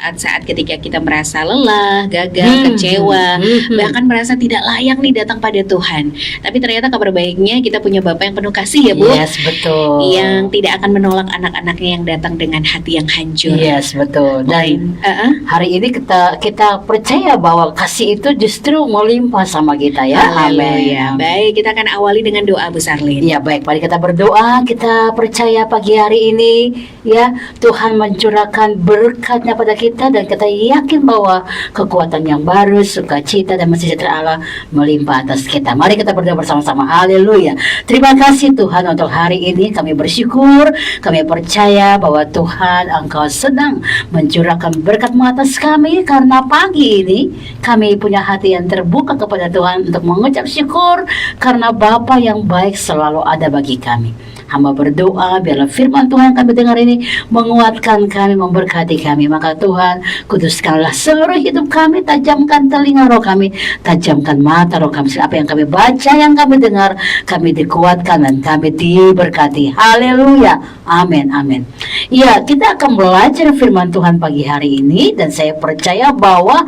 saat-saat ketika kita merasa lelah, gagal, kecewa, bahkan merasa tidak layak nih datang pada Tuhan. Tapi ternyata kabar baiknya kita punya Bapa yang penuh kasih ya Bu. Yes, betul. Yang tidak akan menolak anak-anaknya yang datang dengan hati yang hancur. Yes, betul. Dan hari ini kita percaya bahwa kasih itu justru melimpah sama kita ya. Amin. Baik, kita akan awali dengan doa Bu Sarlin. Ya baik, mari kita berdoa. Kita percaya pagi hari ini ya Tuhan mencurahkan berkatnya pada kita, dan kita yakin bahwa kekuatan yang baru, sukacita dan sejahtera Allah melimpah atas kita. Mari kita berdoa bersama-sama. Haleluya. Terima kasih Tuhan untuk hari ini. Kami bersyukur, kami percaya bahwa Tuhan Engkau sedang mencurahkan berkat-Mu atas kami, karena pagi ini kami punya hati yang terbuka kepada Tuhan untuk mengucap syukur karena Bapa yang baik selalu ada bagi kami. Hamba berdoa biarlah firman Tuhan yang kami dengar ini menguatkan kami, memberkati kami. Maka Tuhan, kuduskanlah seluruh hidup kami, tajamkan telinga roh kami, tajamkan mata roh kami. Apa yang kami baca, yang kami dengar, kami dikuatkan dan kami diberkati. Haleluya. Amin, amin. Ya, kita akan belajar firman Tuhan pagi hari ini, dan saya percaya bahwa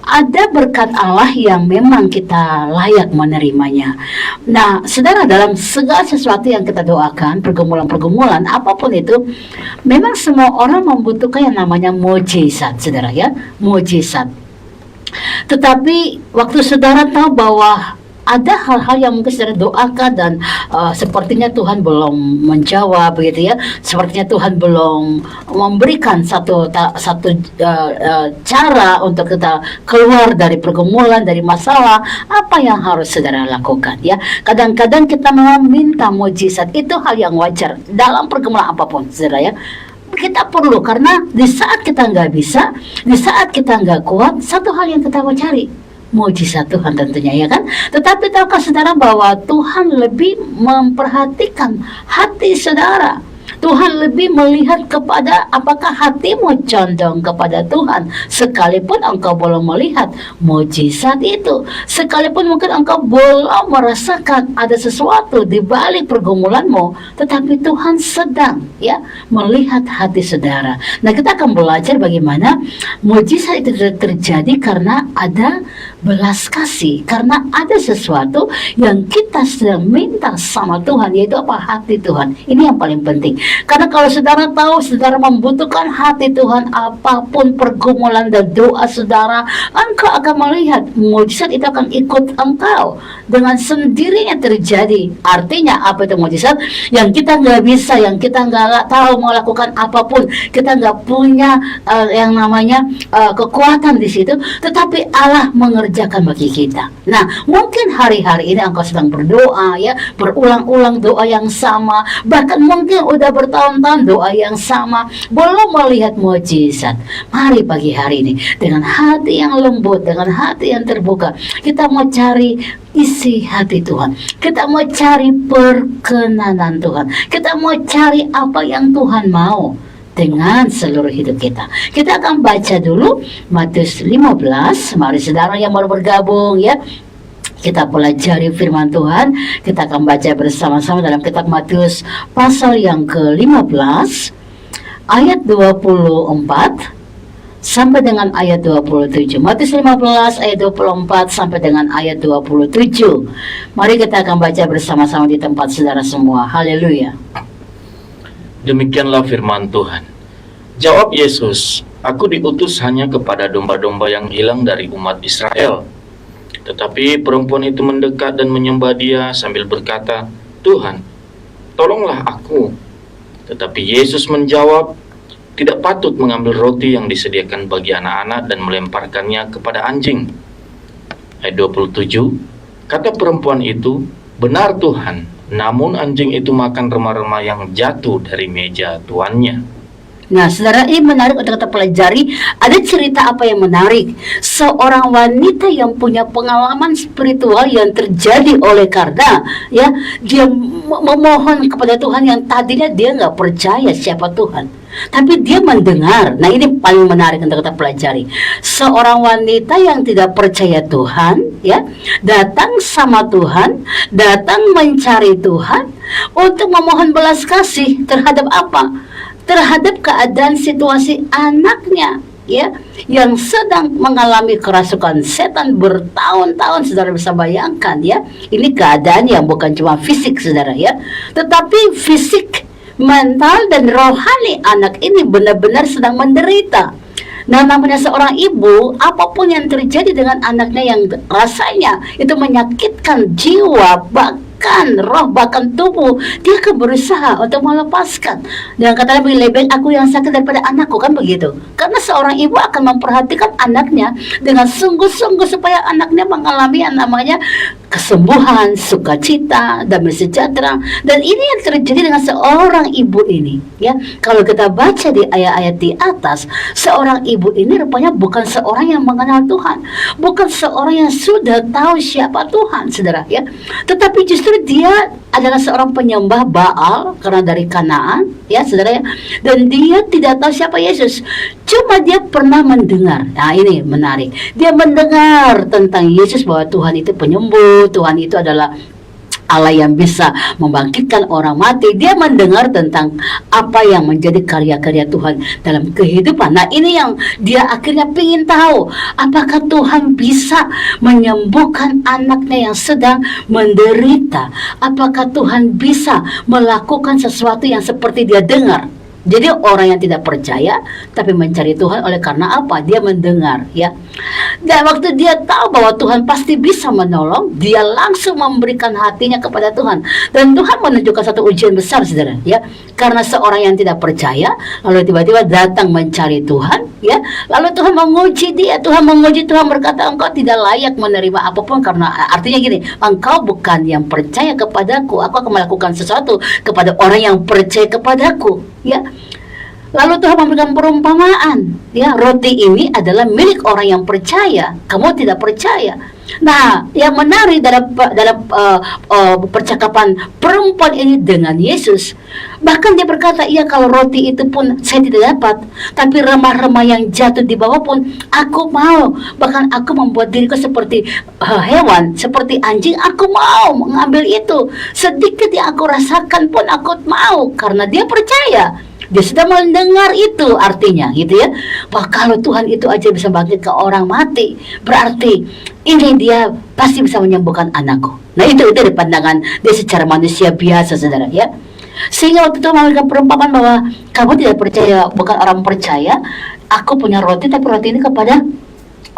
ada berkat Allah yang memang kita layak menerimanya. Nah, saudara, dalam segala sesuatu yang kita doakan, pergumulan-pergumulan apapun itu, memang semua orang membutuhkan yang namanya mujizat, saudara ya, mujizat. Tetapi waktu saudara tahu bahwa ada hal-hal yang mungkin saudara doakan dan sepertinya Tuhan belum menjawab begitu ya, sepertinya Tuhan belum memberikan satu cara untuk kita keluar dari pergumulan, dari masalah. Apa yang harus saudara lakukan ya? Kadang-kadang kita meminta mujizat, itu hal yang wajar dalam pergumulan apapun, saudara ya. Kita perlu, karena di saat kita nggak bisa, di saat kita nggak kuat, satu hal yang kita mau cari mujizat Tuhan tentunya ya kan. Tetapi tahukah saudara bahwa Tuhan lebih memperhatikan hati saudara. Tuhan lebih melihat kepada apakah hatimu condong kepada Tuhan. Sekalipun engkau belum melihat mujizat itu, sekalipun mungkin engkau belum merasakan ada sesuatu di balik pergumulanmu, tetapi Tuhan sedang ya melihat hati saudara. Nah, kita akan belajar bagaimana mujizat itu terjadi karena ada belas kasih, karena ada sesuatu yang kita sedang minta sama Tuhan, yaitu apa? Hati Tuhan. Ini yang paling penting. Karena kalau saudara tahu, saudara membutuhkan hati Tuhan, apapun pergumulan dan doa saudara, engkau akan melihat mujizat itu akan ikut engkau dengan sendirinya terjadi. Artinya apa itu mujizat? Yang kita nggak bisa, yang kita nggak tahu mau lakukan apapun, kita nggak punya yang namanya kekuatan di situ, tetapi Allah mengerjakan bagi kita. Nah, mungkin hari-hari ini engkau sedang berdoa ya, berulang-ulang doa yang sama, bahkan mungkin udah bertahun-tahun doa yang sama, belum melihat mujizat. Mari pagi hari ini dengan hati yang lembut, dengan hati yang terbuka, kita mau cari isi hati Tuhan. Kita mau cari perkenanan Tuhan. Kita mau cari apa yang Tuhan mau dengan seluruh hidup kita. Kita akan baca dulu Matius 15. Mari saudara yang baru bergabung ya, kita pelajari firman Tuhan. Kita akan baca bersama-sama dalam kitab Matius pasal yang ke-15 ayat 24 sampai dengan ayat 27. Matius 15 ayat 24 sampai dengan ayat 27. Mari kita akan baca bersama-sama di tempat saudara semua. Haleluya. Demikianlah firman Tuhan. Jawab Yesus, "Aku diutus hanya kepada domba-domba yang hilang dari umat Israel." Tetapi perempuan itu mendekat dan menyembah Dia sambil berkata, "Tuhan, tolonglah aku." Tetapi Yesus menjawab, "Tidak patut mengambil roti yang disediakan bagi anak-anak dan melemparkannya kepada anjing." Ayat 27, kata perempuan itu, "Benar Tuhan, namun anjing itu makan remah-remah yang jatuh dari meja tuannya." Nah, saudara, ini menarik untuk kita pelajari. Ada cerita apa yang menarik? Seorang wanita yang punya pengalaman spiritual yang terjadi oleh karena ya dia memohon kepada Tuhan yang tadinya dia nggak percaya siapa Tuhan, tapi dia mendengar. Nah, ini paling menarik untuk kita pelajari. Seorang wanita yang tidak percaya Tuhan ya datang sama Tuhan, datang mencari Tuhan untuk memohon belas kasih terhadap apa? Terhadap keadaan situasi anaknya. ya, yang sedang mengalami kerasukan setan bertahun-tahun. Saudara bisa bayangkan ya, ini keadaan yang bukan cuma fisik saudara ya, tetapi fisik, mental dan rohani anak ini benar-benar sedang menderita. Nah, namanya seorang ibu, apapun yang terjadi dengan anaknya yang rasanya itu menyakitkan jiwa, bahkan roh, bahkan tubuh, dia akan berusaha untuk melepaskan. Dan katanya lebih baik aku yang sakit daripada anakku, kan begitu. Karena seorang ibu akan memperhatikan anaknya dengan sungguh-sungguh supaya anaknya mengalami yang namanya kesembuhan, sukacita, damai sejahtera. Dan ini yang terjadi dengan seorang ibu ini ya. Kalau kita baca di ayat-ayat di atas, seorang ibu ini rupanya bukan seorang yang mengenal Tuhan, bukan seorang yang sudah tahu siapa Tuhan saudara ya, tetapi justru dia adalah seorang penyembah Baal karena dari Kanaan ya saudara ya. Dan dia tidak tahu siapa Yesus, cuma dia pernah mendengar. Nah ini menarik, dia mendengar tentang Yesus, bahwa Tuhan itu penyembuh, Tuhan itu adalah Allah yang bisa membangkitkan orang mati. Dia mendengar tentang apa yang menjadi karya-karya Tuhan dalam kehidupan. Nah ini yang dia akhirnya ingin tahu, apakah Tuhan bisa menyembuhkan anaknya yang sedang menderita, apakah Tuhan bisa melakukan sesuatu yang seperti dia dengar. Jadi orang yang tidak percaya tapi mencari Tuhan, oleh karena apa? Dia mendengar ya. Dan waktu dia tahu bahwa Tuhan pasti bisa menolong, dia langsung memberikan hatinya kepada Tuhan. Dan Tuhan menunjukkan satu ujian besar saudara ya. Karena seorang yang tidak percaya lalu tiba-tiba datang mencari Tuhan ya. Lalu Tuhan menguji dia, Tuhan berkata, engkau tidak layak menerima apapun, karena artinya gini, engkau bukan yang percaya kepadaku, aku akan melakukan sesuatu kepada orang yang percaya kepadaku ya. Lalu Tuhan memberikan perumpamaan ya, roti ini adalah milik orang yang percaya, kamu tidak percaya. Nah yang menarik dalam percakapan perempuan ini dengan Yesus, bahkan dia berkata, iya kalau roti itu pun saya tidak dapat, tapi remah-remah yang jatuh di bawah pun aku mau. Bahkan aku membuat diriku seperti hewan, seperti anjing, aku mau mengambil itu. Sedikit yang aku rasakan pun aku mau, karena dia percaya. Dia sudah mendengar itu, artinya gitu ya, bahwa kalau Tuhan itu aja bisa bangkit ke orang mati, berarti ini dia pasti bisa menyembuhkan anakku. Nah itu dari pandangan dia secara manusia biasa saudara ya. Sehingga waktu itu memberikan perumpamaan bahwa kamu tidak percaya, bukan orang percaya, aku punya roti, tapi roti ini kepada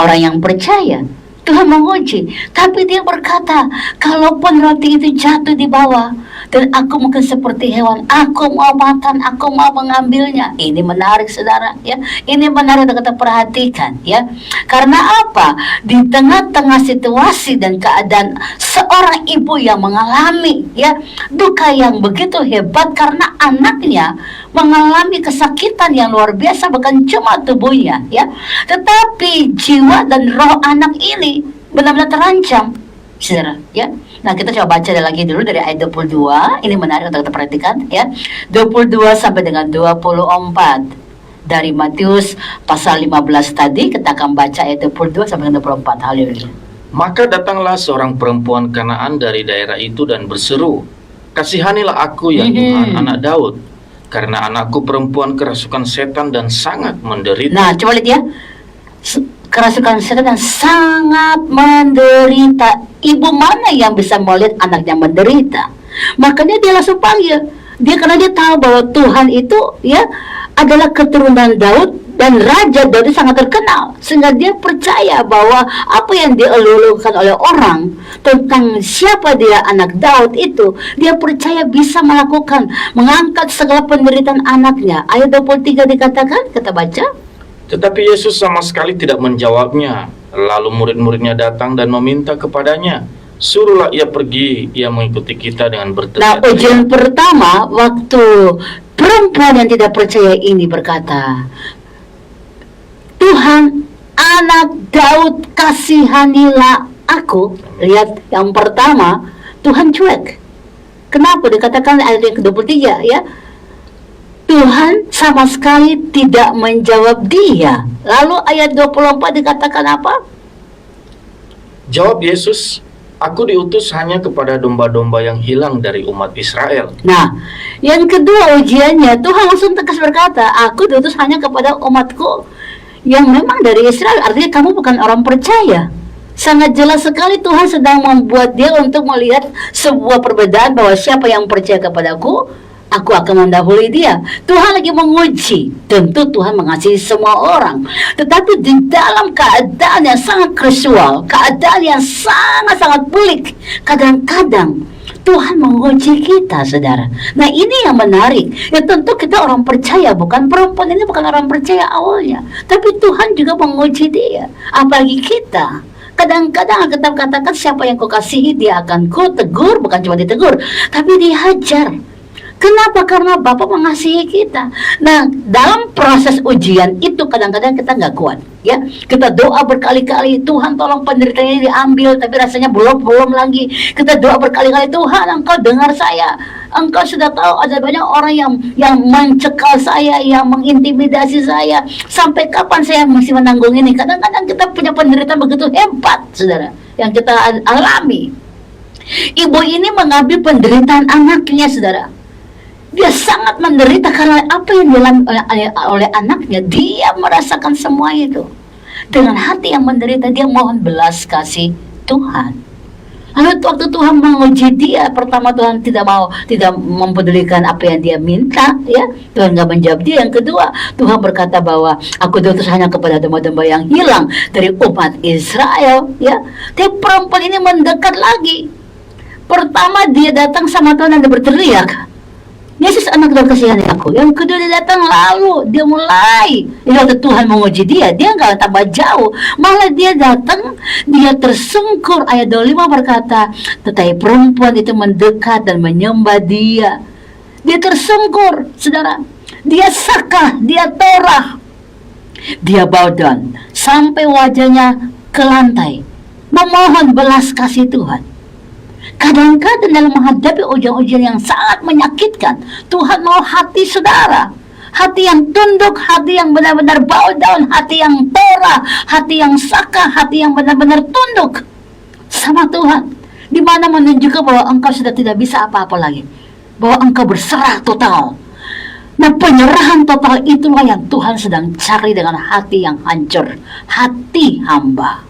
orang yang percaya. Tuhan menguji, tapi dia berkata, kalaupun roti itu jatuh di bawah dan aku mungkin seperti hewan, aku mau makan, aku mau mengambilnya. Ini menarik saudara ya, ini menarik untuk kita perhatikan ya. Karena apa? Di tengah-tengah situasi dan keadaan seorang ibu yang mengalami ya duka yang begitu hebat karena anaknya mengalami kesakitan yang luar biasa, bukan cuma tubuhnya ya, tetapi jiwa dan roh anak ini benar-benar terancam saudara ya. Nah kita coba baca lagi dulu dari ayat 22. Ini menarik untuk kita perhatikan ya, 22 sampai dengan 24 dari Matius pasal 15 tadi. Kita akan baca ayat 22 sampai dengan 24. Haleluya. Maka datanglah seorang perempuan Kanaan dari daerah itu dan berseru, kasihanilah aku ya Tuhan, anak Daud, karena anakku perempuan kerasukan setan dan sangat menderita. Nah coba lihat ya, kerasukan setan dan sangat menderita. Ibu mana yang bisa melihat anaknya menderita? Makanya dia langsung panggil dia, karena dia tahu bahwa Tuhan itu ya adalah keturunan Daud dan Raja Daud itu sangat terkenal, sehingga dia percaya bahwa apa yang dielulukan oleh orang tentang siapa dia, anak Daud itu, dia percaya bisa melakukan, mengangkat segala penderitaan anaknya. Ayat 23 dikatakan, kita baca. Tetapi Yesus sama sekali tidak menjawabnya. Lalu murid-muridnya datang dan meminta kepadanya, suruhlah ia pergi, ia mengikuti kita dengan berteriak. Nah ujian pertama, waktu perempuan yang tidak percaya ini berkata, Tuhan, anak Daud, kasihanilah aku. Lihat, yang pertama Tuhan cuek. Kenapa? Dikatakan ayat yang ke-23 ya, Tuhan sama sekali tidak menjawab dia. Lalu ayat 24 dikatakan apa? Jawab Yesus, aku diutus hanya kepada domba-domba yang hilang dari umat Israel. Nah, yang kedua ujiannya, Tuhan langsung tegas berkata, aku diutus hanya kepada umatku yang memang dari Israel, artinya kamu bukan orang percaya. Sangat jelas sekali Tuhan sedang membuat dia untuk melihat sebuah perbedaan bahwa siapa yang percaya kepadaku, aku akan mendahului dia. Tuhan lagi menguji. Tentu Tuhan mengasihi semua orang, tetapi di dalam keadaan yang sangat krusial, keadaan yang sangat-sangat pelik, kadang-kadang Tuhan menguji kita, saudara. Nah, ini yang menarik. Ya tentu kita orang percaya, bukan perempuan ini bukan orang percaya awalnya, tapi Tuhan juga menguji dia. Apalagi kita. Kadang-kadang Alkitab katakan siapa yang kau kasihi dia akan kau tegur, bukan cuma ditegur, tapi dihajar. Kenapa? Karena Bapa mengasihi kita. Nah, dalam proses ujian itu kadang-kadang kita nggak kuat, ya. Kita doa berkali-kali, Tuhan tolong penderitaan ini diambil, tapi rasanya belum lagi. Kita doa berkali-kali, Tuhan Engkau dengar saya. Engkau sudah tahu ada banyak orang yang mencekal saya, yang mengintimidasi saya. Sampai kapan saya masih menanggung ini? Kadang-kadang kita punya penderitaan begitu hebat, saudara, yang kita alami. Ibu ini mengambil penderitaan anaknya, saudara. Dia sangat menderita karena apa yang dialami oleh anaknya. Dia merasakan semua itu. Dengan hati yang menderita, dia mohon belas kasih Tuhan. Lalu waktu Tuhan menguji dia, pertama Tuhan tidak mempedulikan apa yang dia minta, ya. Tuhan nggak menjawab dia. Yang kedua, Tuhan berkata bahwa aku diutus hanya kepada domba-domba yang hilang dari umat Israel, ya. Tapi perempuan ini mendekat lagi. Pertama dia datang sama Tuhan dan dia berteriak, Yesus anak Tuhan kasihani aku. Yang kedua dia datang, lalu dia mulai. Waktu Tuhan menguji dia nggak tambah jauh. Malah dia datang, dia tersungkur. Ayat 25 berkata, tetapi perempuan itu mendekat dan menyembah dia. Dia tersungkur, saudara. Dia sakah, dia torah. Dia bow down sampai wajahnya ke lantai, memohon belas kasih Tuhan. Kadang-kadang dalam menghadapi ujian-ujian yang sangat menyakitkan, Tuhan mau hati saudara, hati yang tunduk, hati yang benar-benar bow down, hati yang torah, hati yang sakah, hati yang benar-benar tunduk sama Tuhan, di mana menunjukkan bahwa engkau sudah tidak bisa apa-apa lagi, bahwa engkau berserah total. Nah, penyerahan total itulah yang Tuhan sedang cari dengan hati yang hancur, hati hamba.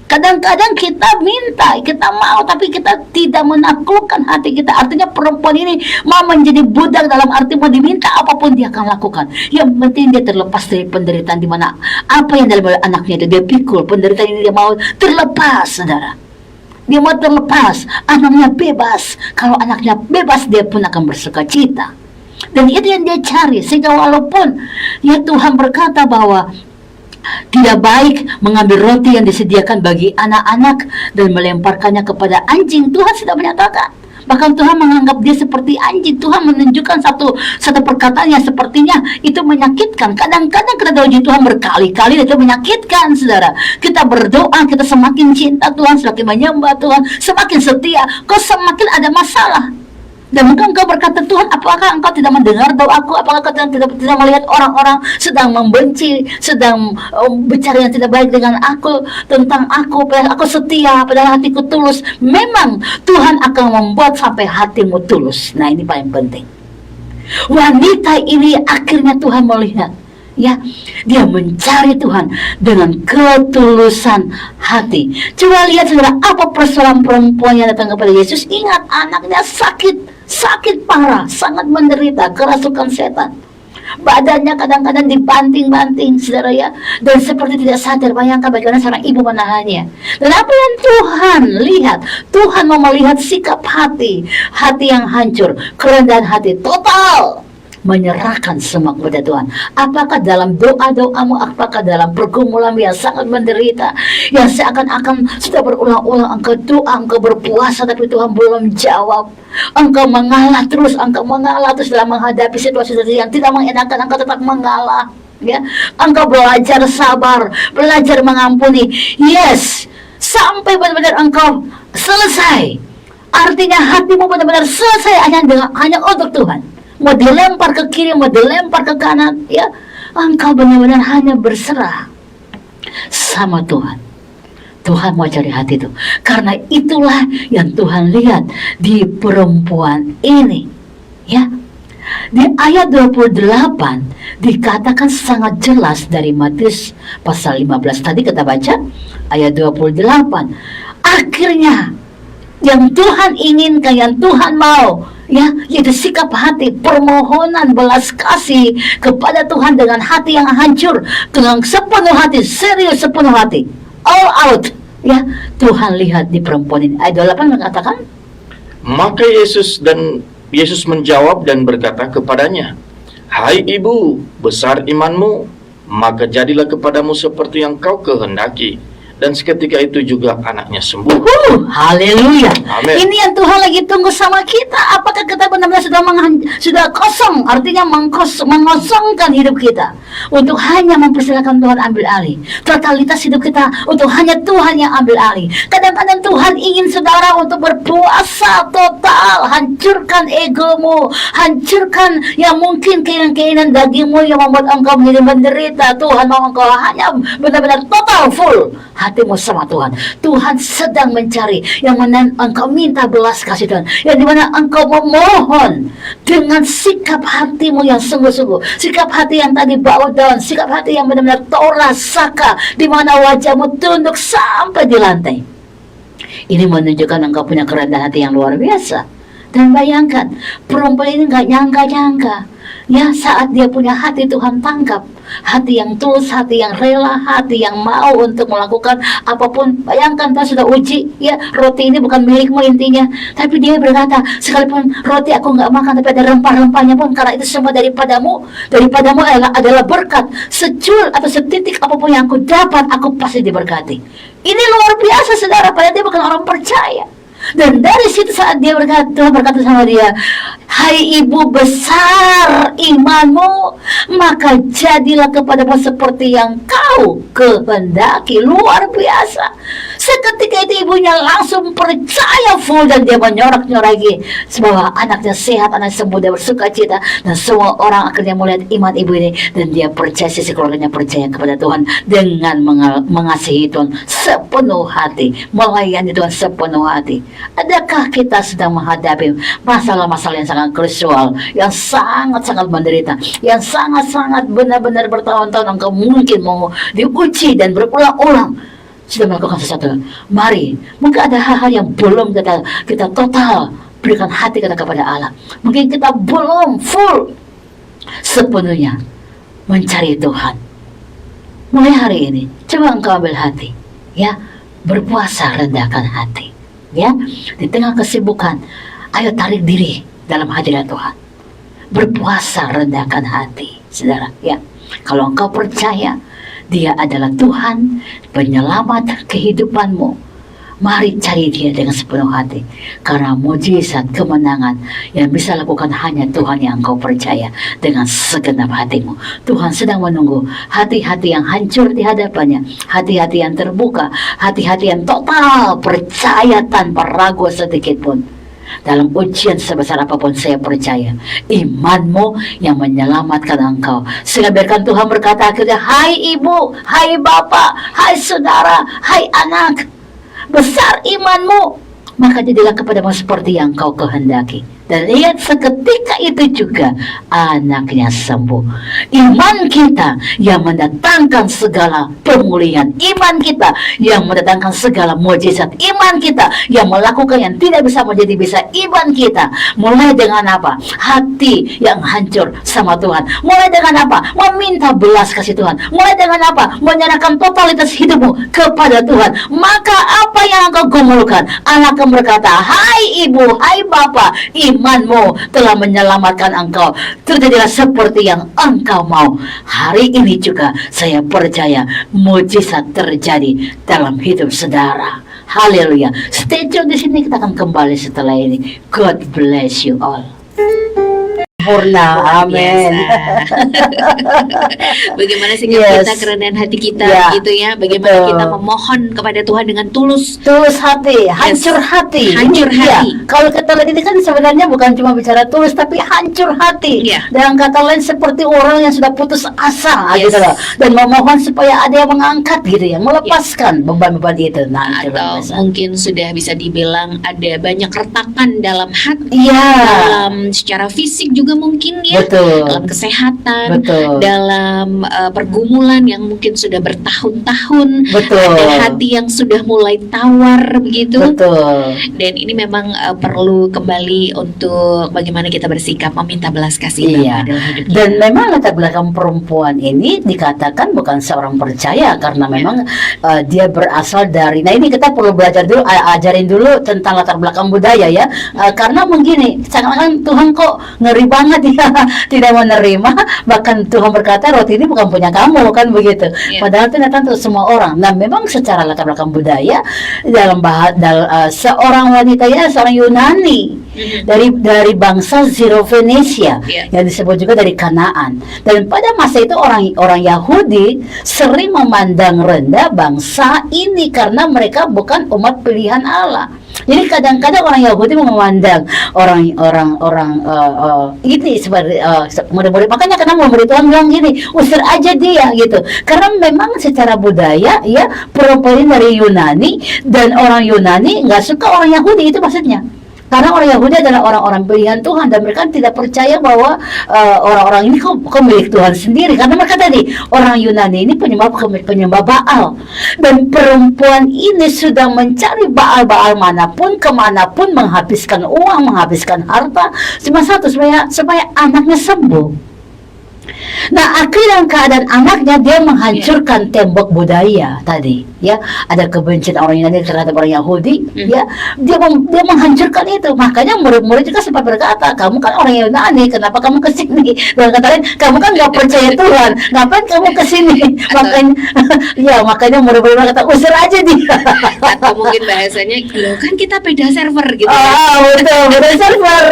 Kadang-kadang kita minta, kita mau, tapi kita tidak menaklukkan hati kita. Artinya perempuan ini mau menjadi budak dalam arti mau diminta apapun dia akan lakukan. Yang penting dia terlepas dari penderitaan, di mana apa yang dalam anaknya itu dia pikul. Penderitaan ini dia mau terlepas, saudara. Dia mau terlepas, anaknya bebas. Kalau anaknya bebas, dia pun akan bersuka cita. Dan itu yang dia cari. Sehingga walaupun ya Tuhan berkata bahwa tidak baik mengambil roti yang disediakan bagi anak-anak dan melemparkannya kepada anjing, Tuhan sudah menyatakan. Bahkan Tuhan menganggap dia seperti anjing. Tuhan menunjukkan satu perkataan yang sepertinya itu menyakitkan. Kadang-kadang kita uji Tuhan berkali-kali itu menyakitkan, saudara. Kita berdoa, kita semakin cinta Tuhan, semakin menyembah Tuhan, semakin setia, kok semakin ada masalah. Dan mungkin engkau berkata, Tuhan, apakah engkau tidak mendengar doaku? Apakah engkau tidak melihat orang-orang sedang membenci, sedang bicara yang tidak baik dengan aku, tentang aku, padahal aku setia, padahal hatiku tulus. Memang Tuhan akan membuat sampai hatimu tulus. Nah, ini paling penting. Wanita ini akhirnya Tuhan melihat, ya, dia mencari Tuhan dengan ketulusan hati. Coba lihat, saudara, apa persoalan perempuan yang datang kepada Yesus. Ingat, anaknya sakit parah, sangat menderita, kerasukan setan. Badannya kadang-kadang dibanting-banting, saudara, ya, dan seperti tidak sadar. Bayangkan bagaimana seorang ibu menahannya. Dan apa yang Tuhan lihat? Tuhan mau melihat sikap hati yang hancur, kerendahan hati, total menyerahkan semua kepada Tuhan. Apakah dalam doa-doamu, apakah dalam pergumulan yang sangat menderita, yang seakan-akan sudah berulang-ulang engkau doa, engkau berpuasa, tapi Tuhan belum jawab. Engkau mengalah terus dalam menghadapi situasi-situasi yang tidak mengenakan, engkau tetap mengalah, ya. Engkau belajar sabar, belajar mengampuni, yes, sampai benar-benar engkau selesai. Artinya hatimu benar-benar selesai hanya untuk Tuhan. Mau dilempar ke kiri, mau dilempar ke kanan, ya, engkau benar-benar hanya berserah sama Tuhan. Tuhan mau cari hati itu. Karena itulah yang Tuhan lihat di perempuan ini, ya. Di ayat 28 dikatakan sangat jelas dari Matius pasal 15 tadi kita baca ayat 28. Akhirnya yang Tuhan inginkan, yang Tuhan mau, ya, yaitu sikap hati, permohonan belas kasih kepada Tuhan dengan hati yang hancur, dengan sepenuh hati, serius sepenuh hati, all out, ya. Tuhan lihat di perempuan ini. Ayat 28 mengatakan, Maka Yesus menjawab dan berkata kepadanya, Hai ibu, besar imanmu, maka jadilah kepadamu seperti yang kau kehendaki. Dan seketika itu juga anaknya sembuh. haleluya. Amin. Ini yang Tuhan lagi tunggu sama kita. Apakah kita benar-benar sudah kosong, artinya mengosongkan hidup kita untuk hanya mempersilakan Tuhan ambil alih. Totalitas hidup kita untuk hanya Tuhan yang ambil alih. Kadang-kadang Tuhan ingin saudara untuk berpuasa total, hancurkan egomu, hancurkan yang mungkin keinginan dagingmu yang membuat engkau menjadi menderita. Tuhan mau engkau hanya benar-benar total full hatimu sama Tuhan. Tuhan sedang mencari yang mana engkau minta belas kasih Tuhan, yang dimana engkau memohon dengan sikap hatimu yang sungguh-sungguh, sikap hati yang tadi bow down, sikap hati yang benar-benar Torah Saka, dimana wajahmu tunduk sampai di lantai. Ini menunjukkan engkau punya kerendahan hati yang luar biasa. Dan bayangkan, perempuan ini gak nyangka-nyangka, ya, saat dia punya hati Tuhan tangkap, hati yang tulus, hati yang rela, hati yang mau untuk melakukan apapun. Bayangkan, Tuhan sudah uji, ya, roti ini bukan milikmu intinya, tapi dia berkata, sekalipun roti aku gak makan, tapi ada rempah-rempahnya pun, karena itu semua daripadamu adalah berkat. Secul atau setitik apapun yang aku dapat, aku pasti diberkati. Ini luar biasa saudara, padahal dia bukan orang percaya. Dan dari situ saat dia berkata, Tuhan berkata sama dia, Hai ibu, besar imanmu, maka jadilah kepadamu seperti yang kau kehendaki. Luar biasa. Seketika itu ibunya langsung percaya full, dan dia menyorak-nyoraki bahwa anaknya sehat, anak sembuh, dia bersuka cita. Dan semua orang akhirnya melihat iman ibu ini, dan dia percaya, sisi keluarganya percaya kepada Tuhan dengan mengasihi Tuhan sepenuh hati, melayani Tuhan sepenuh hati. Adakah kita sedang menghadapi masalah-masalah yang sangat krusial, yang sangat-sangat menderita, yang sangat-sangat benar-benar bertahun-tahun engkau mungkin mau diuji dan berulang-ulang sudah melakukan sesuatu? Mari, mungkin ada hal-hal yang belum kita total berikan hati kita kepada Allah. Mungkin kita belum full sepenuhnya mencari Tuhan. Mulai hari ini, coba engkau ambil hati, ya, berpuasa, rendahkan hati, ya, di tengah kesibukan, ayo tarik diri dalam hadirat Tuhan. Berpuasa, rendahkan hati, saudara, ya. Kalau engkau percaya Dia adalah Tuhan penyelamat kehidupanmu, mari cari Dia dengan sepenuh hati, karena mujizat kemenangan yang bisa lakukan hanya Tuhan yang engkau percaya dengan segenap hatimu. Tuhan sedang menunggu hati-hati yang hancur di hadapannya, hati-hati yang terbuka, hati-hati yang total percaya tanpa ragu sedikit pun. Dalam ujian sebesar apapun, saya percaya imanmu yang menyelamatkan engkau. Sehingga biarkan Tuhan berkata akhirnya, Hai ibu, hai bapak, hai saudara, hai anak, besar imanmu, maka jadilah kepadamu seperti yang kau kehendaki. Dan lihat, seketika itu juga anaknya sembuh. Iman kita yang mendatangkan segala pemulihan, iman kita yang mendatangkan segala mujizat, iman kita yang melakukan yang tidak bisa menjadi bisa, iman kita mulai dengan apa? Hati yang hancur sama Tuhan. Mulai dengan apa? Meminta belas kasih Tuhan. Mulai dengan apa? Menyerahkan totalitas hidupmu kepada Tuhan. Maka apa yang engkau gumulkan, anak akan berkata, Hai ibu, hai bapak, imanmu telah menyelamatkan engkau. Terjadilah seperti yang engkau mau. Hari ini juga saya percaya mujizat terjadi dalam hidup saudara. Haleluya. Stay tune di sini, kita akan kembali setelah ini. God bless you all. Sempurna, amin. Bagaimana sikap Yes. kita, kerendahan hati kita, Ya, gitu ya. Bagaimana betul. kita memohon kepada Tuhan dengan tulus. Tulus hati, hancur hati. Hancur Ini dia. hati. Kalau kata lain ini kan sebenarnya bukan cuma bicara tulus, tapi hancur hati. Iya. Dengan kata lain seperti orang yang sudah putus asa, Yes. gitu loh. Dan memohon supaya ada yang mengangkat, gitu ya, melepaskan beban-beban itu. Nah, itu Atau biasa. mungkin sudah bisa dibilang ada banyak retakan dalam hati, Iya. dalam secara fisik juga mungkin ya, Betul. dalam kesehatan, Betul. dalam pergumulan yang mungkin sudah bertahun-tahun, Betul. ada hati yang sudah mulai tawar begitu. Betul. Dan ini memang perlu kembali untuk bagaimana kita bersikap meminta belas kasih Iya. Bapa dalam hidup kita. Dan memang latar belakang perempuan ini dikatakan bukan seorang percaya karena memang dia berasal dari. Nah ini kita perlu belajar dulu, ajarin dulu tentang latar belakang budaya ya. Karena begini, seakan-akan Tuhan kok ngeri banget ya, tidak menerima. Bahkan Tuhan berkata roti ini bukan punya kamu kan begitu. Iya. Padahal itu datang untuk semua orang. Nah memang secara latar belakang budaya dalam seorang wanita ya, seorang Yunani dari bangsa Zero-Venesia Iya. yang disebut juga dari Kanaan. Dan pada masa itu orang Yahudi sering memandang rendah bangsa ini karena mereka bukan umat pilihan Allah. Jadi kadang-kadang orang Yahudi memandang orang ini seperti murid-murid. Makanya kadang murid Tuhan bilang gini, usir aja dia gitu. Karena memang secara budaya ya perempuan dari Yunani dan orang Yunani nggak suka orang Yahudi, itu maksudnya. Karena orang Yahudi adalah orang-orang pilihan Tuhan dan mereka tidak percaya bahwa orang-orang ini kok milik Tuhan sendiri. Karena mereka tadi orang Yunani ini penyembah Baal, dan perempuan ini sudah mencari Baal-Baal manapun, kemanapun, menghabiskan uang, menghabiskan harta, cuma satu supaya anaknya sembuh. Nah, akhirnya keadaan anaknya dia menghancurkan tembok budaya tadi, ya. Ada kebencian orang Yunani terhadap orang Yahudi, ya. Dia menghancurkan itu. Makanya murid-murid juga sempat berkata, kamu kan orang Yunani, kenapa kamu ke sini? Dan kata lain, kamu kan nggak percaya Tuhan, ngapain kamu ke sini? Makanya murid-murid berkata, usir aja dia. Atau mungkin bahasanya, loh kan kita beda server gitu. Betul, beda server.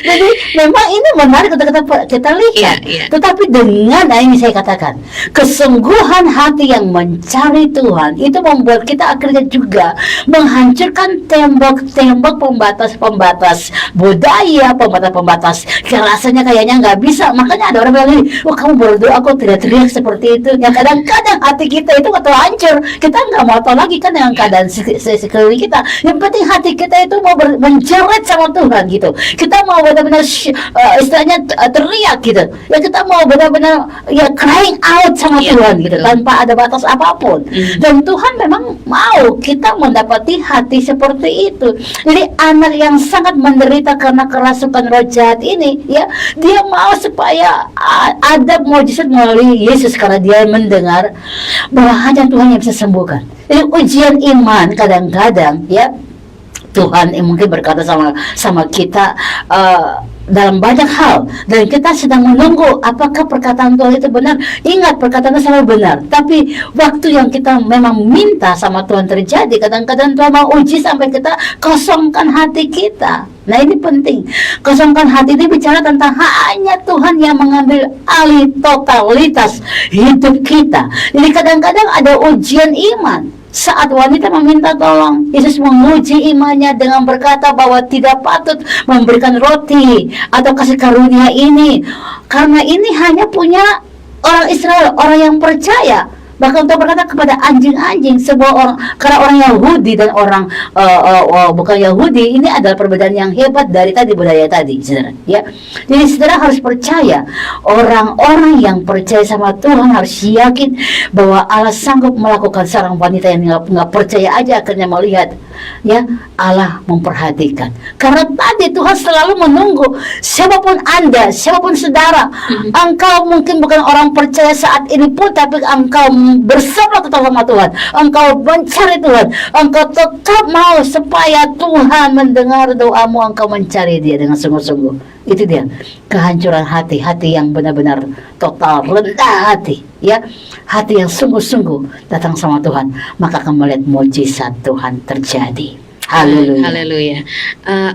Jadi memang ini menarik untuk kita lihat. Iya. Tetapi dengan ini saya katakan, kesungguhan hati yang mencari Tuhan itu membuat kita akhirnya juga menghancurkan tembok-tembok pembatas-pembatas budaya, pembatas-pembatas rasanya kayaknya nggak bisa. Makanya ada orang bilang ini, kamu berdoa kok teriak-teriak seperti itu. Ya kadang-kadang hati kita itu atau hancur, kita nggak mau tahu lagi kan dengan keadaan sekeliling kita. Yang penting hati kita itu mau menjerit sama Tuhan gitu. Kita mau benar-benar istilahnya teriak gitu. Ya kita mau benar-benar ya crying out sama Tuhan gitu, tanpa ada batas apapun. Dan Tuhan memang mau kita mendapati hati seperti itu. Jadi anak yang sangat menderita karena kerasukan roh jahat ini, ya dia mau supaya ada mukjizat melalui Yesus karena dia mendengar bahwa hanya Tuhan yang bisa sembuhkan. Jadi ujian iman kadang-kadang ya Tuhan mungkin berkata sama kita dalam banyak hal, dan kita sedang menunggu apakah perkataan Tuhan itu benar. Ingat, perkataannya selalu benar, tapi waktu yang kita memang minta sama Tuhan terjadi, kadang-kadang Tuhan mau uji sampai kita kosongkan hati kita. Nah ini penting, kosongkan hati ini bicara tentang hanya Tuhan yang mengambil alih totalitas hidup kita. Jadi kadang-kadang ada ujian iman. Saat wanita meminta tolong, Yesus menguji imannya dengan berkata bahwa tidak patut memberikan roti atau kasih karunia ini, karena ini hanya punya orang Israel, orang yang percaya. Bahkan untuk berkata kepada anjing-anjing, sebuah orang, karena orang Yahudi dan orang bukan Yahudi, ini adalah perbedaan yang hebat dari tadi budaya tadi, saudara. Ya, jadi saudara harus percaya, orang-orang yang percaya sama Tuhan harus yakin bahwa Allah sanggup melakukan. Seorang wanita yang nggak percaya aja akhirnya melihat, ya Allah memperhatikan. Karena tadi Tuhan selalu menunggu siapapun Anda, siapapun saudara, engkau mungkin bukan orang percaya saat ini pun, tapi engkau bersama tetap sama Tuhan, engkau mencari Tuhan, engkau tetap mau supaya Tuhan mendengar doamu, engkau mencari Dia dengan sungguh-sungguh. Itu dia kehancuran hati yang benar-benar total rendah hati, ya, hati yang sungguh-sungguh datang sama Tuhan, maka akan melihat mujizat Tuhan terjadi. Haleluya.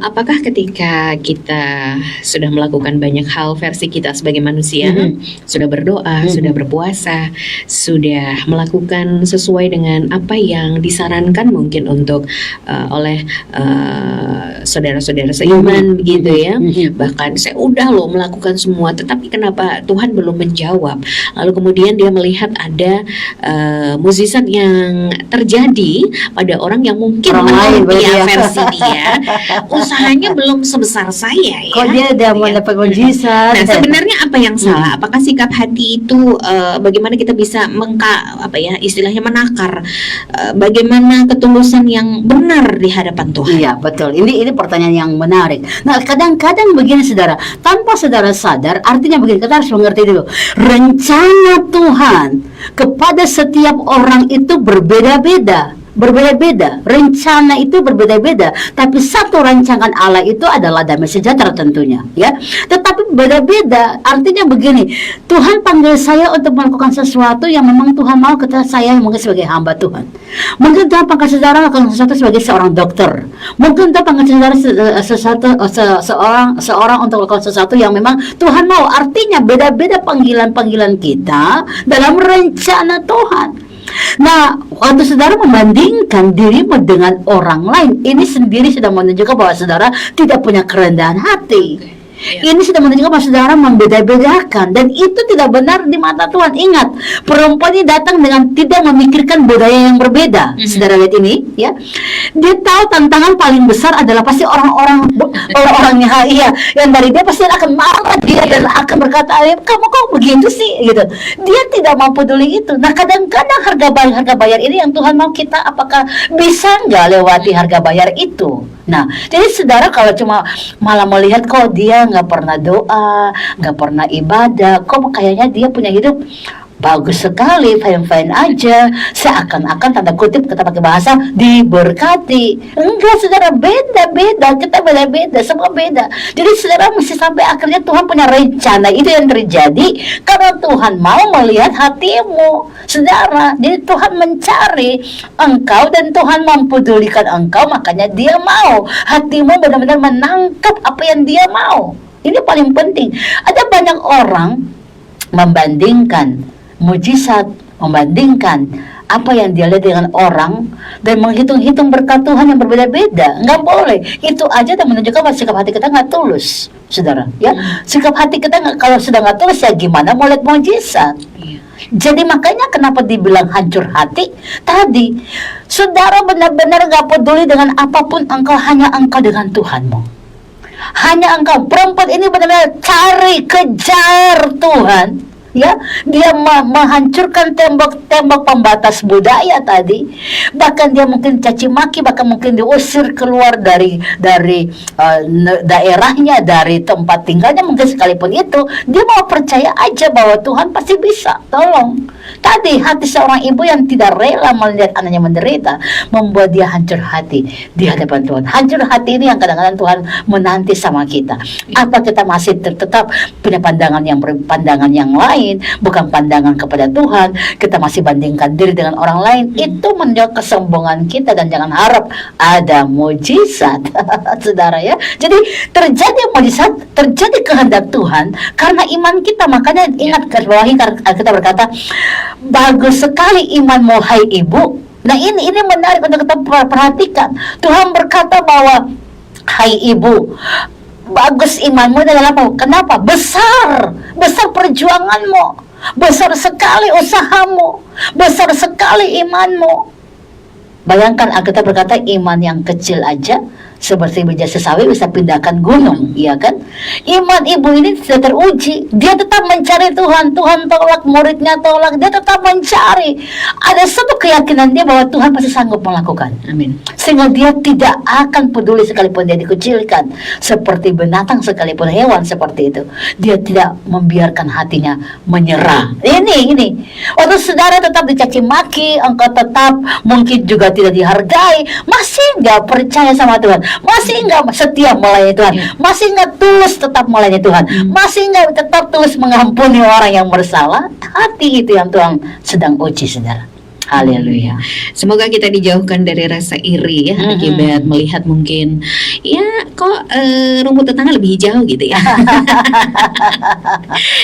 Apakah ketika kita sudah melakukan banyak hal versi kita sebagai manusia, sudah berdoa, sudah berpuasa, sudah melakukan sesuai dengan apa yang disarankan mungkin untuk oleh saudara-saudara seiman begitu ya, bahkan saya udah loh melakukan semua, tetapi kenapa Tuhan belum menjawab? Lalu kemudian dia melihat ada mukjizat yang terjadi pada orang yang mungkin dia. versi dia, usahanya belum sebesar saya ya. Kok dia udah mau dapat mujizat? Nah, sebenarnya apa yang salah? Apakah sikap hati itu bagaimana kita bisa istilahnya menakar bagaimana ketulusan yang benar di hadapan Tuhan? Iya, betul. Ini pertanyaan yang menarik. Nah, kadang-kadang begini saudara, tanpa saudara sadar, artinya begini, kita harus mengerti dulu. Rencana Tuhan kepada setiap orang itu berbeda-beda. Rencana itu berbeda-beda, tapi satu rancangan Allah itu adalah damai sejahtera tentunya, ya. Tetapi beda-beda, artinya begini, Tuhan panggil saya untuk melakukan sesuatu yang memang Tuhan mau ketika saya mungkin sebagai hamba Tuhan. Mungkin Tuhan panggil saudara melakukan sesuatu sebagai seorang dokter. Mungkin Tuhan panggil saudara seorang untuk melakukan sesuatu yang memang Tuhan mau. Artinya beda-beda panggilan-panggilan kita dalam rencana Tuhan. Nah, waktu saudara membandingkan dirimu dengan orang lain, ini sendiri sudah menunjukkan bahwa saudara tidak punya kerendahan hati. Ini sudah menunjukkan bahwa saudara membeda-bedakan, dan itu tidak benar di mata Tuhan. Ingat, perempuan ini datang dengan tidak memikirkan budaya yang berbeda. Saudara lihat ini, ya. Dia tahu tantangan paling besar adalah pasti orang-orang yang dari dia pasti akan marah dia dan akan berkata, kamu kok begitu sih, gitu. Dia tidak mau peduli itu. Nah, kadang-kadang harga bayar ini yang Tuhan mau kita, apakah bisa nggak lewati harga bayar itu? Nah, jadi saudara kalau cuma malah melihat kok dia nggak pernah doa, nggak pernah ibadah, kok kayaknya dia punya hidup bagus sekali, fine-fine aja, seakan-akan tanda kutip kita pakai bahasa diberkati. Enggak saudara, beda-beda, kita beda-beda, semua beda. Jadi saudara mesti sampai akhirnya Tuhan punya rencana. Itu yang terjadi karena Tuhan mau melihat hatimu, saudara. Jadi Tuhan mencari engkau dan Tuhan mempedulikan engkau, makanya dia mau hatimu benar-benar menangkap apa yang dia mau. Ini paling penting. Ada banyak orang membandingkan mujizat, membandingkan apa yang dia lihat dengan orang dan menghitung-hitung berkat Tuhan yang berbeda-beda. Nggak boleh. Itu aja dan menunjukkan bahwa sikap hati kita nggak tulus, saudara. Ya, sikap hati kita kalau sudah nggak tulus, ya gimana mau lihat mujizat? Jadi makanya kenapa dibilang hancur hati tadi, saudara benar-benar nggak peduli dengan apapun engkau, hanya engkau dengan Tuhanmu. Hanya engkau. Perempuan ini benar-benar cari kejar Tuhan. Ya, dia menghancurkan tembok-tembok pembatas budaya tadi. Bahkan dia mungkin caci maki, bahkan mungkin diusir keluar dari daerahnya, dari tempat tinggalnya, mungkin sekalipun itu dia mau percaya aja bahwa Tuhan pasti bisa tolong. Tadi hati seorang ibu yang tidak rela melihat anaknya menderita membuat dia hancur hati di hadapan Tuhan. Hancur hati ini yang kadang-kadang Tuhan menanti sama kita. Apa kita masih tetap punya pandangan yang lain, bukan pandangan kepada Tuhan, kita masih bandingkan diri dengan orang lain, itu menunjukkan kesombongan kita dan jangan harap ada mujizat. Saudara ya. Jadi terjadi mujizat, terjadi kehendak Tuhan karena iman kita. Makanya ingat bawahi kita berkata, bagus sekali imanmu hai ibu. Nah ini menarik untuk kita perhatikan. Tuhan berkata bahwa hai ibu, bagus imanmu adalah apa? Kenapa? Besar perjuanganmu, besar sekali usahamu, besar sekali imanmu. Bayangkan Alkitab berkata iman yang kecil aja seperti biji sesawi bisa pindahkan gunung, iya kan? Iman ibu ini sudah teruji. Dia tetap mencari Tuhan. Tuhan tolak, muridnya tolak, dia tetap mencari. Ada satu keyakinan dia bahwa Tuhan pasti sanggup melakukan. Amin. Sehingga dia tidak akan peduli sekalipun dia dikucilkan, seperti binatang sekalipun hewan seperti itu. Dia tidak membiarkan hatinya menyerah. Ini. Waktu saudara tetap dicaci maki, engkau tetap mungkin juga tidak dihargai, masih nggak percaya sama Tuhan, masih nggak setia melayani Tuhan, masih nggak tulus tetap melayani Tuhan, masih nggak tetap tulus mengampuni orang yang bersalah, hati itu yang Tuhan sedang uji, saudara. Haleluya. Semoga kita dijauhkan dari rasa iri ya, akibat melihat mungkin ya kok rumput tetangga lebih hijau gitu ya.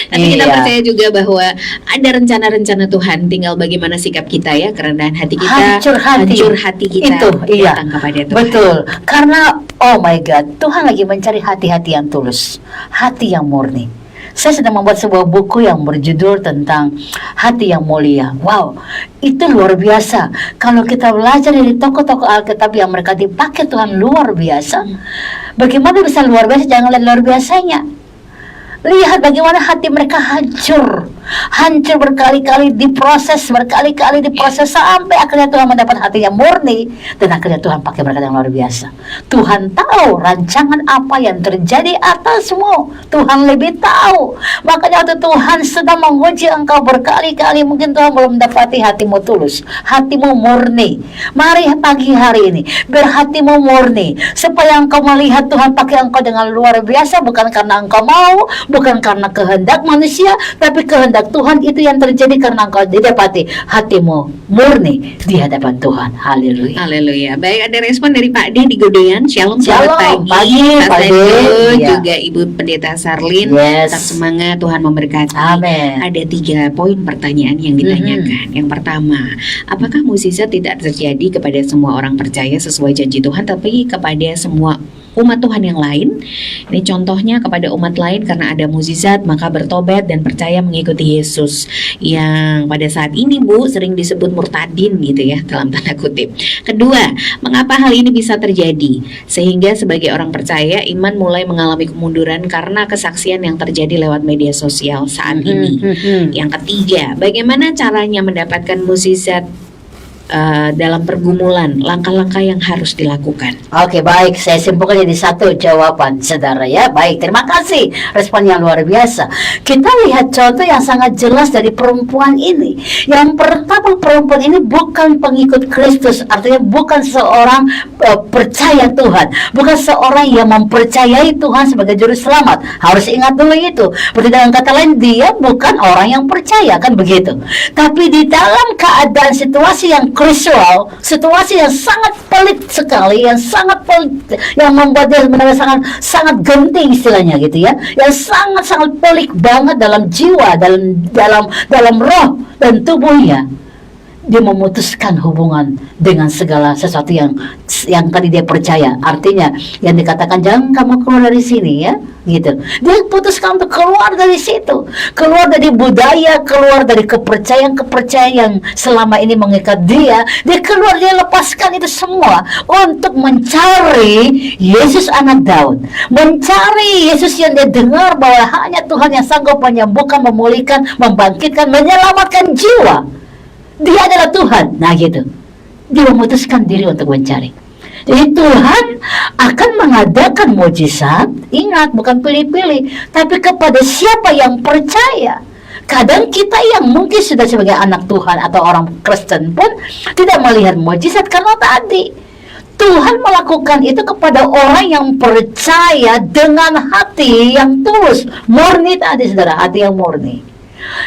Tapi kita percaya juga bahwa ada rencana-rencana Tuhan, tinggal bagaimana sikap kita ya, kerendahan hati kita, hancur hati kita itu datang kepada Tuhan. Betul. Karena oh my God, Tuhan lagi mencari hati-hati yang tulus, hati yang murni. Saya sedang membuat sebuah buku yang berjudul tentang hati yang mulia. Wow, itu luar biasa. Kalau kita belajar dari tokoh-tokoh Alkitab yang mereka dipakai Tuhan luar biasa, bagaimana bisa luar biasa? Jangan lihat luar biasanya. Lihat bagaimana hati mereka hancur berkali-kali diproses, sampai akhirnya Tuhan mendapat hati yang murni, dan akhirnya Tuhan pakai mereka yang luar biasa. Tuhan tahu rancangan apa yang terjadi atasmu. Tuhan lebih tahu. Makanya waktu Tuhan sedang menguji engkau berkali-kali, mungkin Tuhan belum mendapati hatimu tulus, hatimu murni. Mari pagi hari ini biar hatimu murni, supaya engkau melihat Tuhan pakai engkau dengan luar biasa, bukan karena engkau mau, bukan karena kehendak manusia, tapi kehendak Tuhan itu yang terjadi karena engkau didapati hatimu murni di hadapan Tuhan. Haleluya. Haleluya. Baik, ada respon dari Pak D di Godean. Shalom, Shalom, selamat pagi, Pak Pak D. Saiful, Iya. juga Ibu Pendeta Sarlin. Yes. Tetap semangat, Tuhan memberkati. Amin. Ada 3 poin pertanyaan yang ditanyakan. Yang pertama, apakah mukjizat tidak terjadi kepada semua orang percaya sesuai janji Tuhan, tapi kepada semua umat Tuhan yang lain? Ini contohnya kepada umat lain karena ada mukjizat maka bertobat dan percaya mengikuti Yesus, yang pada saat ini Bu sering disebut murtadin gitu ya, dalam tanda kutip. Kedua, mengapa hal ini bisa terjadi sehingga sebagai orang percaya iman mulai mengalami kemunduran karena kesaksian yang terjadi lewat media sosial saat ini. Yang ketiga, bagaimana caranya mendapatkan mukjizat dalam pergumulan, langkah-langkah yang harus dilakukan? Oke, baik, saya simpulkan jadi satu jawaban, saudara ya. Baik, terima kasih, respon yang luar biasa. Kita lihat contoh yang sangat jelas dari perempuan ini. Yang pertama, perempuan ini bukan pengikut Kristus, artinya bukan seorang percaya Tuhan, bukan seorang yang mempercayai Tuhan sebagai juru selamat. Harus ingat dulu itu. Berarti dengan kata lain, dia bukan orang yang percaya, kan begitu. Tapi di dalam keadaan situasi yang krusial, situasi yang sangat pelik sekali, yang sangat pelik, yang membuat dia sangat sangat genting istilahnya gitu ya, yang sangat pelik banget dalam jiwa, dalam roh dan tubuhnya. Dia memutuskan hubungan dengan segala sesuatu yang tadi dia percaya. Artinya yang dikatakan jangan kamu keluar dari sini ya, gitu. Dia putuskan untuk keluar dari situ, keluar dari budaya, keluar dari kepercayaan yang selama ini mengikat dia. Dia keluar, dia lepaskan itu semua untuk mencari Yesus anak Daud, mencari Yesus yang dia dengar bahwa hanya Tuhan yang sanggup menyembuhkan, memulihkan, membangkitkan, menyelamatkan jiwa. Dia adalah Tuhan. Nah gitu, dia memutuskan diri untuk mencari. Jadi Tuhan akan mengadakan mukjizat, ingat, bukan pilih-pilih, tapi kepada siapa yang percaya. Kadang kita yang mungkin sudah sebagai anak Tuhan atau orang Kristen pun tidak melihat mukjizat karena tadi Tuhan melakukan itu kepada orang yang percaya dengan hati yang tulus, murni tadi, saudara, hati yang murni.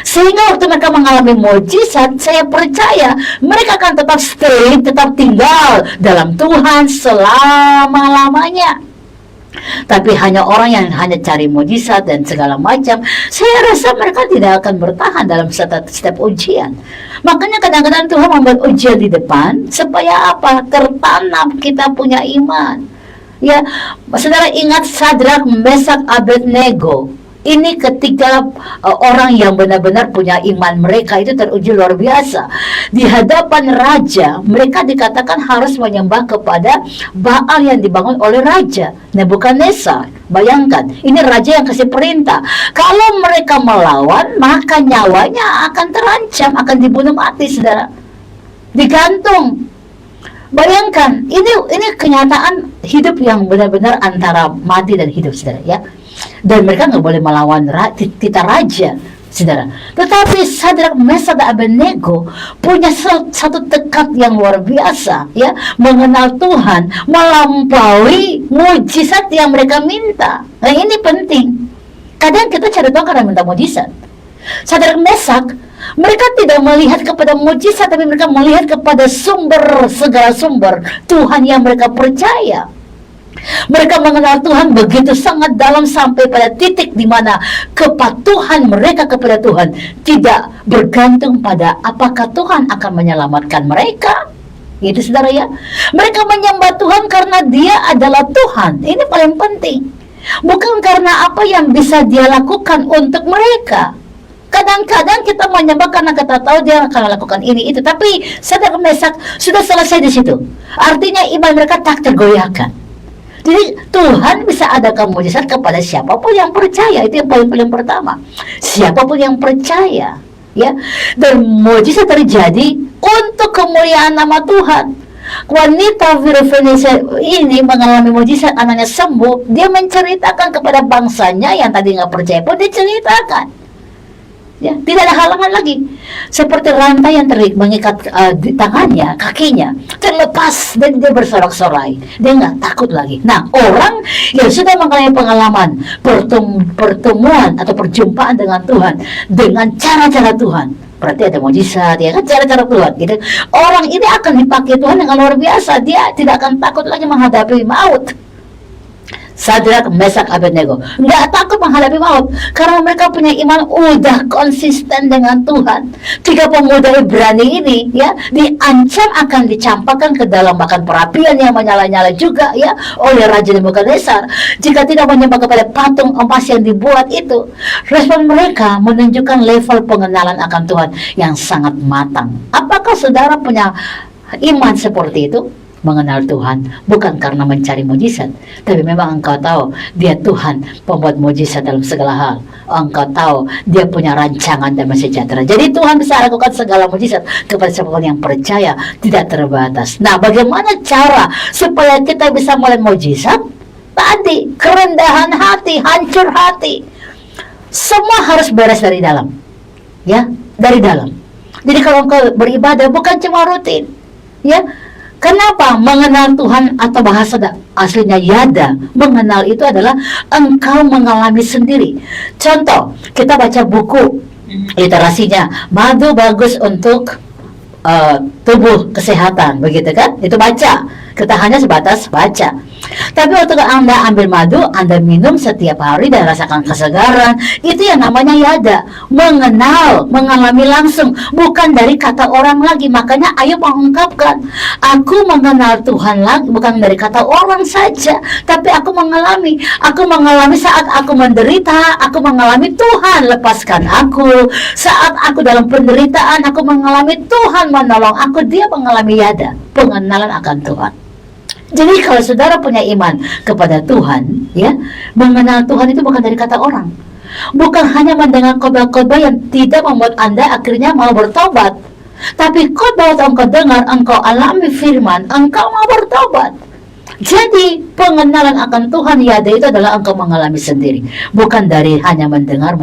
Sehingga waktu mereka mengalami mukjizat, saya percaya mereka akan tetap stay, tetap tinggal dalam Tuhan selama-lamanya. Tapi hanya orang yang hanya cari mukjizat dan segala macam, saya rasa mereka tidak akan bertahan dalam setiap ujian. Makanya kadang-kadang Tuhan membuat ujian di depan supaya apa? Tertanam kita punya iman. Ya, saudara ingat Sadrak, Mesak, Abednego. Ini ketika orang yang benar-benar punya iman, mereka itu teruji luar biasa. Di hadapan raja, mereka dikatakan harus menyembah kepada Baal yang dibangun oleh raja Nebukadnezar. Bayangkan, ini raja yang kasih perintah. Kalau mereka melawan, maka nyawanya akan terancam, akan dibunuh mati, saudara. Digantung. Bayangkan, ini kenyataan hidup yang benar-benar antara mati dan hidup, saudara ya. Dan mereka nggak boleh melawan tita raja, saudara. Tetapi Sadrak, Mesak, dan Abednego punya satu tekad yang luar biasa, ya, mengenal Tuhan melampaui mujizat yang mereka minta. Nah ini penting. Kadang kita cari Tuhan karena minta mujizat. Sadrak, Mesak, mereka tidak melihat kepada mujizat, tapi mereka melihat kepada sumber, segala sumber Tuhan yang mereka percaya. Mereka mengenal Tuhan begitu sangat dalam sampai pada titik di mana kepatuhan mereka kepada Tuhan tidak bergantung pada apakah Tuhan akan menyelamatkan mereka. Itu, saudara ya. Mereka menyembah Tuhan karena Dia adalah Tuhan. Ini paling penting. bukan karena apa yang bisa dia lakukan untuk mereka. Kadang-kadang kita menyembah karena kita tahu dia akan lakukan ini itu, tapi Sadrak Mesak sudah selesai di situ. Artinya iman mereka tak tergoyahkan. Jadi Tuhan bisa adakan mujizat kepada siapapun yang percaya. Itu yang paling pertama. Siapapun yang percaya, ya. Dan mujizat terjadi untuk kemuliaan nama Tuhan. Wanita Venesia ini mengalami mujizat, anaknya sembuh. Dia menceritakan kepada bangsanya yang tadi nggak percaya pun, dia ceritakan. Ya, tidak ada halangan lagi. Seperti rantai yang mengikat di tangannya, kakinya terlepas dan dia bersorak-sorai. Dia nggak takut lagi. Nah, orang yang sudah mengalami pengalaman pertemuan atau perjumpaan dengan Tuhan dengan cara-cara Tuhan, berarti ada mujizat, ya kan, cara-cara Tuhan. Gitu. Orang ini akan dipakai Tuhan dengan luar biasa. Dia tidak akan takut lagi menghadapi maut. Sadrak, Mesak, Abednego nggak takut menghadapi maut karena mereka punya iman udah konsisten dengan Tuhan. 3 pemuda Ibrani ini, ya, diancam akan dicampakkan ke dalam bahkan perapian yang menyala-nyala juga, ya, oleh Raja Nebukadnezar jika tidak menyembah kepada patung emas yang dibuat itu. Respon mereka menunjukkan level pengenalan akan Tuhan yang sangat matang. Apakah saudara punya iman seperti itu? Mengenal Tuhan bukan karena mencari mujizat, tapi memang engkau tahu dia Tuhan pembuat mujizat dalam segala hal. Engkau tahu dia punya rancangan damai sejahtera. Jadi Tuhan bisa lakukan segala mujizat kepada siapapun yang percaya, tidak terbatas. Nah, bagaimana cara supaya kita bisa melihat mujizat? Tadi, kerendahan hati, hancur hati. Semua harus beres dari dalam, ya, dari dalam. Jadi kalau engkau beribadah bukan cuma rutin, ya. Kenapa? Mengenal Tuhan atau bahasa aslinya yada, mengenal itu adalah engkau mengalami sendiri. Contoh, kita baca buku literasinya, madu bagus untuk tubuh kesehatan, begitu kan? Itu baca. Kita hanya sebatas baca. Tapi waktu Anda ambil madu, Anda minum setiap hari dan rasakan kesegaran, itu yang namanya yada. Mengenal, mengalami langsung, bukan dari kata orang lagi. Makanya Ayub mengungkapkan, aku mengenal Tuhan lagi, bukan dari kata orang saja, tapi aku mengalami saat aku menderita, aku mengalami Tuhan lepaskan aku. Saat aku dalam penderitaan, aku mengalami Tuhan menolong aku. Dia mengalami yada, pengenalan akan Tuhan. Jadi kalau saudara punya iman kepada Tuhan, ya, mengenal Tuhan itu bukan dari kata orang. Bukan hanya mendengar khotbah-khotbah yang tidak membuat Anda akhirnya mau bertobat. Tapi khotbah yang engkau dengar, engkau alami firman, engkau mau bertobat. Jadi pengenalan akan Tuhan yada itu adalah engkau mengalami sendiri, bukan dari hanya mendengar,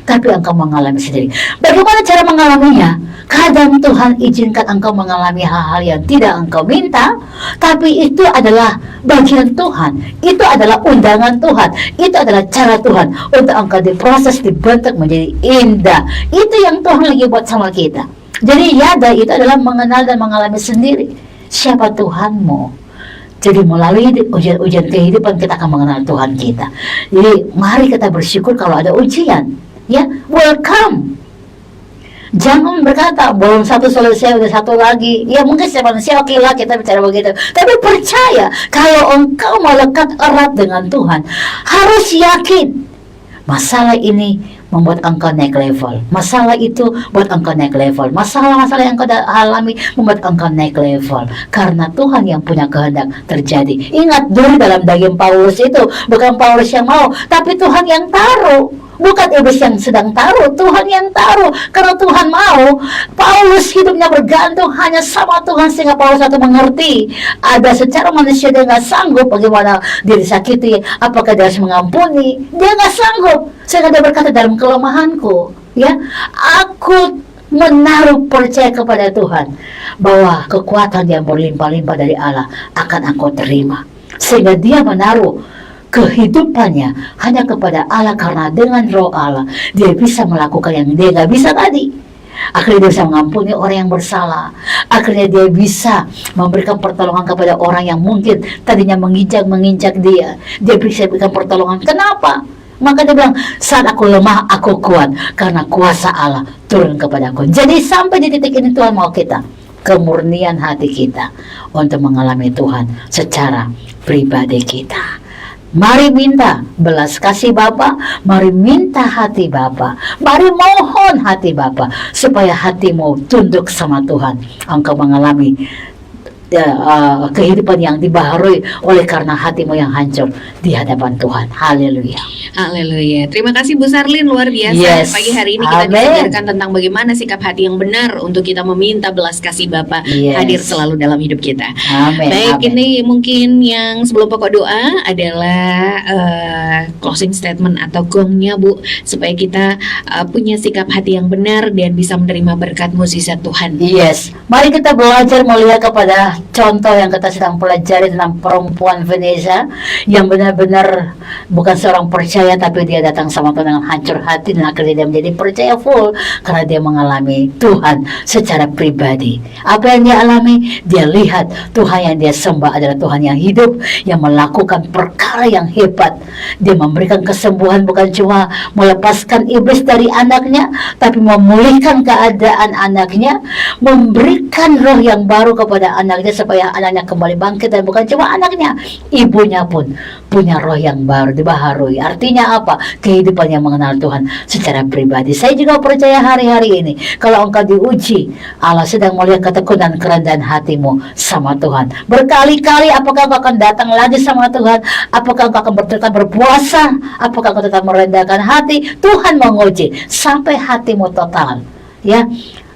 tapi engkau mengalami sendiri. Bagaimana cara mengalaminya? Kadang Tuhan izinkan engkau mengalami hal-hal yang tidak engkau minta, tapi itu adalah bagian Tuhan, itu adalah undangan Tuhan, itu adalah cara Tuhan untuk engkau diproses, dibentuk menjadi indah. Itu yang Tuhan lagi buat sama kita. Jadi yada itu adalah mengenal dan mengalami sendiri siapa Tuhanmu. Jadi melalui ujian-ujian kehidupan kita akan mengenal Tuhan kita. Jadi mari kita bersyukur kalau ada ujian, ya, welcome. Jangan berkata belum satu selesai udah satu lagi. Ya mungkin setiap manusia oke lah kita bicara begitu. Tapi percaya kalau engkau melekat erat dengan Tuhan, harus yakin masalah ini membuat engkau naik level. Masalah itu buat engkau naik level. Masalah-masalah yang engkau alami membuat engkau naik level. Karena Tuhan yang punya kehendak terjadi. Ingat dulu dalam daging Paulus itu bukan Paulus yang mau, tapi Tuhan yang taruh. Bukan iblis yang sedang taruh, Tuhan yang taruh. Karena Tuhan mau, Paulus hidupnya bergantung hanya sama Tuhan, sehingga Paulus satu mengerti ada secara manusia dia nggak sanggup bagaimana dia disakiti, apakah dia harus mengampuni, dia nggak sanggup. Sehingga dia berkata dalam kelemahanku, ya, aku menaruh percaya kepada Tuhan bahwa kekuatan yang berlimpah-limpah dari Allah akan aku terima. Sehingga dia menaruh kehidupannya hanya kepada Allah, karena dengan roh Allah dia bisa melakukan yang dia nggak bisa tadi. Akhirnya dia bisa mengampuni orang yang bersalah. Akhirnya dia bisa memberikan pertolongan kepada orang yang mungkin tadinya menginjak dia. Dia bisa berikan pertolongan. Kenapa? Maka dia bilang, saat aku lemah, aku kuat, karena kuasa Allah turun kepadaku. Jadi sampai di titik ini Tuhan mau kita kemurnian hati kita untuk mengalami Tuhan secara pribadi kita. Mari minta belas kasih Bapa, mari minta hati Bapa, mari mohon hati Bapa, supaya hatimu tunduk sama Tuhan. Engkau mengalami kehidupan yang dibaharui oleh karena hatimu yang hancur di hadapan Tuhan. Haleluya. Haleluya. Terima kasih Bu Sarlin, luar biasa. Yes. Pagi hari ini kita Amen. diajarkan tentang bagaimana sikap hati yang benar untuk kita meminta belas kasih Bapa Yes. hadir selalu dalam hidup kita. Amin. Baik, Amin. ini mungkin yang sebelum pokok doa adalah closing statement atau gongnya Bu, supaya kita punya sikap hati yang benar dan bisa menerima berkat mukjizat Tuhan. Yes, mari kita belajar melihat kepada contoh yang kita sedang pelajari tentang perempuan Venesia yang benar-benar bukan seorang percaya, tapi dia datang sama Tuhan dengan hancur hati dan akhirnya dia menjadi percaya full karena dia mengalami Tuhan secara pribadi. Apa yang dia alami? Dia lihat Tuhan yang dia sembah adalah Tuhan yang hidup, yang melakukan perkara yang hebat. Dia memberikan kesembuhan, bukan cuma melepaskan iblis dari anaknya, tapi memulihkan keadaan anaknya, memberikan roh yang baru kepada anaknya supaya anaknya kembali bangkit, dan bukan cuma anaknya, ibunya pun punya roh yang baru, dibaharui. Artinya apa? Kehidupan yang mengenal Tuhan secara pribadi. Saya juga percaya hari-hari ini kalau engkau diuji, Allah sedang melihat ketekunan kerendahan hatimu sama Tuhan. Berkali-kali apakah engkau akan datang lagi sama Tuhan? Apakah engkau akan tetap berpuasa? Apakah engkau tetap merendahkan hati? Tuhan menguji sampai hatimu total, ya,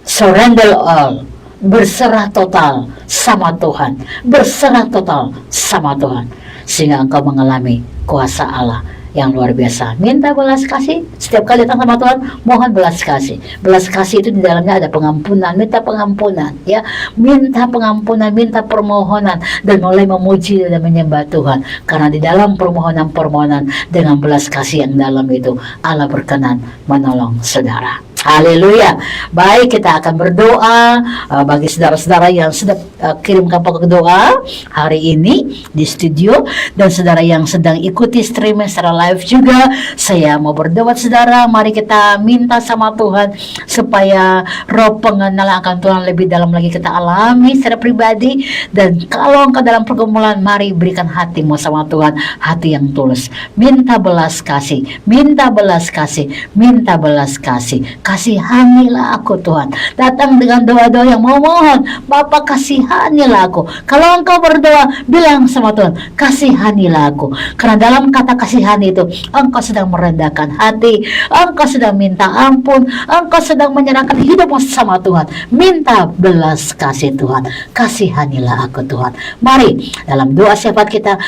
surrender all, berserah total sama Tuhan, berserah total sama Tuhan, sehingga engkau mengalami kuasa Allah yang luar biasa. Minta belas kasih. Setiap kali datang sama Tuhan, mohon belas kasih. Belas kasih itu di dalamnya ada pengampunan. Minta pengampunan, ya. Minta pengampunan, minta permohonan, dan mulai memuji dan menyembah Tuhan. Karena di dalam permohonan-permohonan dengan belas kasih yang dalam itu, Allah berkenan menolong saudara. Haleluya. Baik, kita akan berdoa bagi saudara-saudara yang sudah kirimkan pokok doa hari ini di studio, dan saudara yang sedang ikuti streaming secara live juga. Saya mau berdoa saudara, mari kita minta sama Tuhan supaya roh pengenalan akan Tuhan lebih dalam lagi kita alami secara pribadi. Dan kalau engkau dalam pergumulan, mari berikan hatimu sama Tuhan, hati yang tulus. Minta belas kasih, minta belas kasih, minta belas kasih. Kasihanilah aku Tuhan. Datang dengan doa-doa yang memohon, Bapa kasihanilah aku. Kalau engkau berdoa, bilang sama Tuhan, kasihanilah aku. Karena dalam kata kasihani itu, engkau sedang merendahkan hati, engkau sedang minta ampun, engkau sedang menyerahkan hidupmu sama Tuhan. Minta belas kasih Tuhan. Kasihanilah aku Tuhan. Mari dalam doa syafaat kita